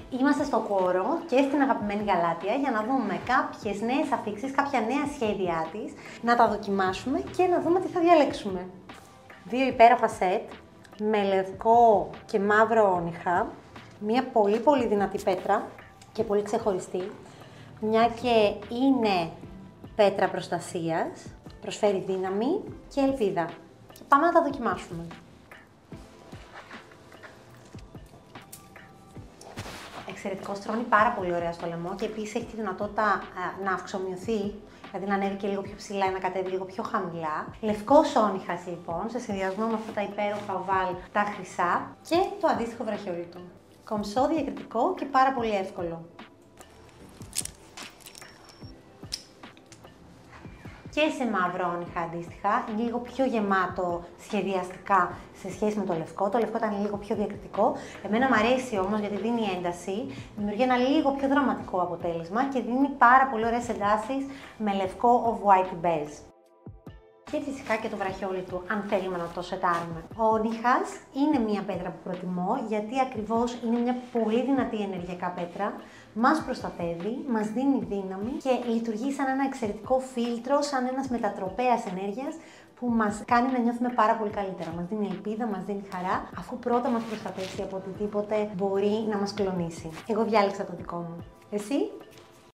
Είμαστε στο Κόρο και στην αγαπημένη Γαλάτια για να δούμε κάποιες νέες αφίξεις, κάποια νέα σχέδιά της, να τα δοκιμάσουμε και να δούμε τι θα διαλέξουμε. Δύο υπέροχα σετ με λευκό και μαύρο όνυχα, μια πολύ δυνατή πέτρα και πολύ ξεχωριστή, μια και είναι πέτρα προστασίας, προσφέρει δύναμη και ελπίδα. Πάμε να τα δοκιμάσουμε. Εξαιρετικό, στρώνει πάρα πολύ ωραία στο λαιμό και επίσης έχει τη δυνατότητα να αυξομοιωθεί, δηλαδή να ανέβει και λίγο πιο ψηλά ή να κατέβει λίγο πιο χαμηλά. Λευκός όνυχας λοιπόν, σε συνδυασμό με αυτά τα υπέροχα οβάλ, τα χρυσά και το αντίστοιχο βραχιόλι του. Κομψό, διακριτικό και πάρα πολύ εύκολο. Και σε μαύρο όνυχα αντίστοιχα, είναι λίγο πιο γεμάτο σχεδιαστικά σε σχέση με το λευκό. Το λευκό ήταν λίγο πιο διακριτικό. Εμένα μου αρέσει όμως γιατί δίνει ένταση, δημιουργεί ένα λίγο πιο δραματικό αποτέλεσμα και δίνει πάρα πολύ ωραίες εντάσεις με λευκό off-white beige. Και φυσικά και το βραχιόλι του, αν θέλουμε να το σετάρουμε. Ο όνυχας είναι μια πέτρα που προτιμώ γιατί ακριβώς είναι μια πολύ δυνατή ενεργειακά πέτρα. Μας προστατεύει, μας δίνει δύναμη και λειτουργεί σαν ένα εξαιρετικό φίλτρο, σαν ένας μετατροπέας ενέργειας που μας κάνει να νιώθουμε πάρα πολύ καλύτερα. Μας δίνει ελπίδα, μας δίνει χαρά, αφού πρώτα μας προστατεύσει από οτιδήποτε μπορεί να μας κλονίσει. Εγώ διάλεξα το δικό μου. Εσύ?